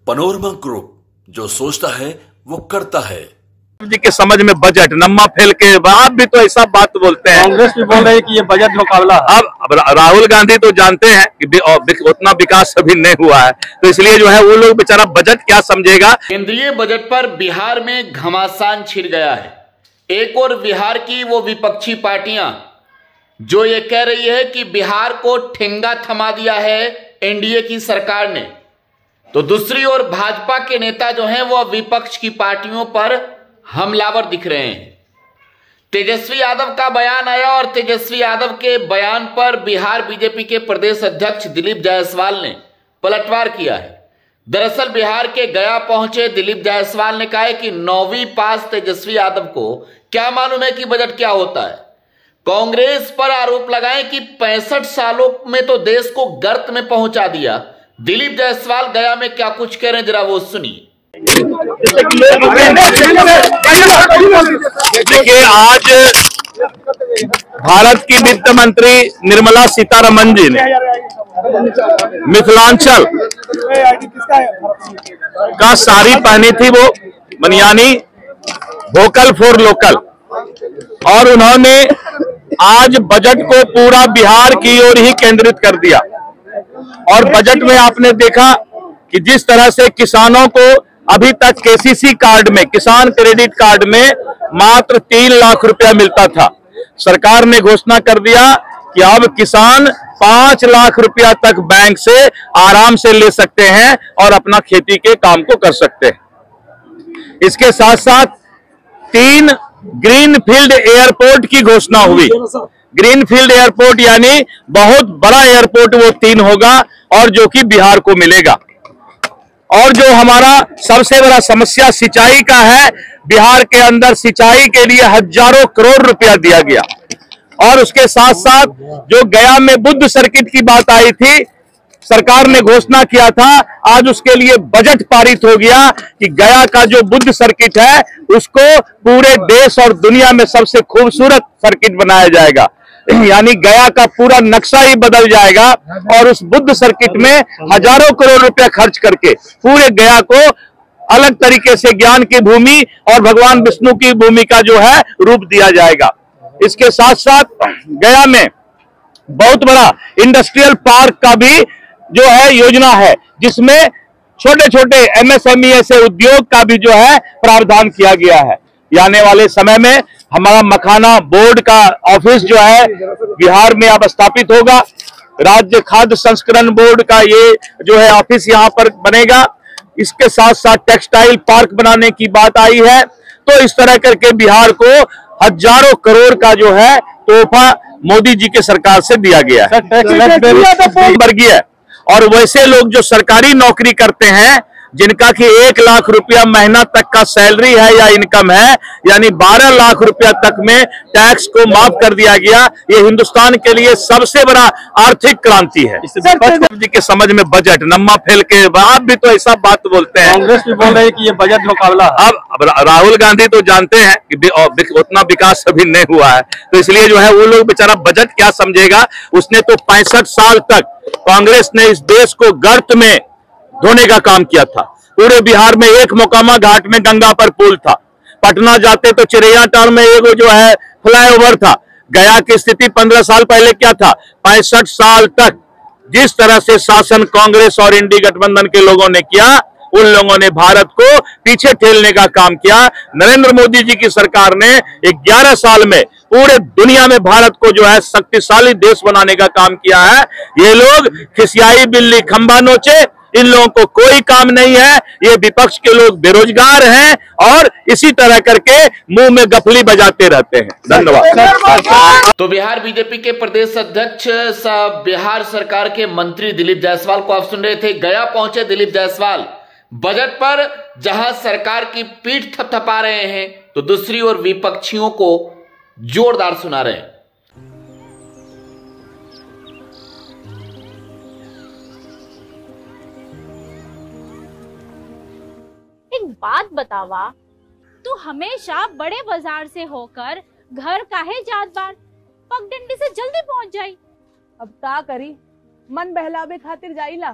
Panorama group, जो सोचता है वो करता है। जी के समझ में बजट नम्मा फेल के आप भी तो ऐसा बात बोलते हैं। कांग्रेस भी बोल रही है कि ये बजट मुकाबला। अब राहुल गांधी तो जानते हैं कि उतना विकास अभी नहीं हुआ है, तो इसलिए जो है वो लोग बेचारा बजट क्या समझेगा। केंद्रीय बजट पर बिहार में घमासान छिड़ गया है। एक और बिहार की वो विपक्षी पार्टियां जो ये कह रही है कि बिहार को ठेंगा थमा दिया है एनडीए की सरकार ने, तो दूसरी ओर भाजपा के नेता जो हैं वो विपक्ष की पार्टियों पर हमलावर दिख रहे हैं। तेजस्वी यादव का बयान आया और तेजस्वी यादव के बयान पर बिहार बीजेपी के प्रदेश अध्यक्ष दिलीप जायसवाल ने पलटवार किया है। दरअसल बिहार के गया पहुंचे दिलीप जायसवाल ने कहा है कि 9वीं पास तेजस्वी यादव को क्या मालूम है कि बजट क्या होता है। कांग्रेस पर आरोप लगाए कि 65 सालों में तो देश को गर्त में पहुंचा दिया। दिलीप जायसवाल गया में क्या कुछ कह रहे हैं, जरा वो सुनिए। देखिए, आज भारत की वित्त मंत्री निर्मला सीतारमण जी ने मिथिलांचल का साड़ी पहनी थी, वो बनियानी, वोकल फॉर लोकल, और उन्होंने आज बजट को पूरा बिहार की ओर ही केंद्रित कर दिया। और बजट में आपने देखा कि जिस तरह से किसानों को अभी तक केसीसी कार्ड में, किसान क्रेडिट कार्ड में मात्र 3 लाख रुपया मिलता था, सरकार ने घोषणा कर दिया कि अब किसान 5 लाख रुपया तक बैंक से आराम से ले सकते हैं और अपना खेती के काम को कर सकते हैं। इसके साथ साथ 3 ग्रीनफील्ड एयरपोर्ट की घोषणा हुई। ग्रीनफील्ड एयरपोर्ट यानी बहुत बड़ा एयरपोर्ट वो 3 होगा और जो कि बिहार को मिलेगा। और जो हमारा सबसे बड़ा समस्या सिंचाई का है, बिहार के अंदर सिंचाई के लिए हजारों करोड़ रुपया दिया गया। और उसके साथ साथ जो गया में बुद्ध सर्किट की बात आई थी, सरकार ने घोषणा किया था, आज उसके लिए बजट पारित हो गया कि गया का जो बुद्ध सर्किट है उसको पूरे देश और दुनिया में सबसे खूबसूरत सर्किट बनाया जाएगा। यानी गया का पूरा नक्शा ही बदल जाएगा और उस बुद्ध सर्किट में हजारों करोड़ रुपया खर्च करके पूरे गया को अलग तरीके से ज्ञान की भूमि और भगवान विष्णु की भूमि का जो है रूप दिया जाएगा। इसके साथ साथ गया में बहुत बड़ा इंडस्ट्रियल पार्क का भी जो है योजना है, जिसमें छोटे छोटे एमएसएमई ऐसे उद्योग का भी जो है प्रावधान किया गया है। आने वाले समय में हमारा मखाना बोर्ड का ऑफिस जो है बिहार में अब स्थापित होगा। राज्य खाद्य संस्करण बोर्ड का ये जो है ऑफिस यहाँ पर बनेगा। इसके साथ साथ टेक्सटाइल पार्क बनाने की बात आई है। तो इस तरह करके बिहार को हजारों करोड़ का जो है तोहफा मोदी जी के सरकार से दिया गया है। और वैसे लोग जो सरकारी नौकरी करते हैं, जिनका कि 1 लाख रुपया महीना तक का सैलरी है या इनकम है, यानी 12 लाख रुपया तक में टैक्स को माफ कर दिया गया। ये हिंदुस्तान के लिए सबसे बड़ा आर्थिक क्रांति है। जी के समझ में बजट नम्मा फेल के आप भी तो ऐसा बात बोलते हैं। कांग्रेस भी बोल रही है कि ये बजट मुकाबला। अब राहुल गांधी तो जानते हैं कि उतना विकास अभी नहीं हुआ है, तो इसलिए जो है वो लोग बेचारा बजट क्या समझेगा। उसने तो 65 साल तक कांग्रेस ने इस देश को गर्त में धोने का काम किया था। पूरे बिहार में एक मोकामा घाट में गंगा पर पुल था, पटना जाते तो चिड़ैयाटांड़ में एक जो है फ्लाईओवर था। गया की स्थिति 15 साल पहले क्या था। 65 साल तक जिस तरह से शासन कांग्रेस और इंडी गठबंधन के लोगों ने किया, उन लोगों ने भारत को पीछे ठेलने का काम किया। नरेंद्र मोदी जी की सरकार ने 11 साल में पूरे दुनिया में भारत को जो है शक्तिशाली देश बनाने का काम किया है। ये लोग खिसियाई बिल्ली खंबा नोचे, इन लोगों को कोई काम नहीं है। ये विपक्ष के लोग बेरोजगार हैं और इसी तरह करके मुंह में गफली बजाते रहते हैं। धन्यवाद। तो बिहार बीजेपी के प्रदेश अध्यक्ष बिहार सरकार के मंत्री दिलीप जायसवाल को आप सुन रहे थे। गया पहुंचे दिलीप जायसवाल बजट पर जहां सरकार की पीठ थपथपा रहे हैं, तो दूसरी ओर विपक्षियों को जोरदार सुना रहे हैं। एक बात बतावा, तू हमेशा बड़े बाजार से होकर घर काहे जात बार? पगडंडी से जल्दी पहुंच जाई। अब का करी, मन बहलावे खातिर जाइला,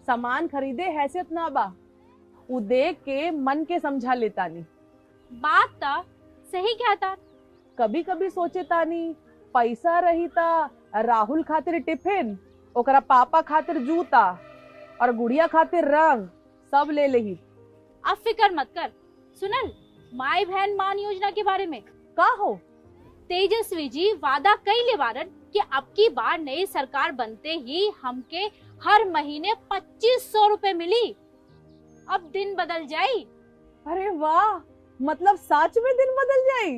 सामान खरीदे हैसियत ना बा। उ देख के मन के समझा लेतानी। बात ता सही कहता। कभी कभी सोचे तानी पैसा रही ता राहुल खातिर टिफिन, ओकरा पापा खातिर जूता और गुड़िया खातिर रंग सब ले लेही। अब फिक्र मत कर। सुनल माई बहन मान योजना के बारे में का हो? तेजस्वी जी वादा कइले बारन कि अब की बार नई सरकार बनते ही हमके हर महीने 2500 रुपए मिली। अब दिन बदल जाई। अरे वाह, मतलब सच में दिन बदल जाई।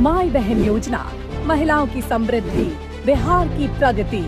माई बहन योजना, महिलाओं की समृद्धि, बिहार की प्रगति।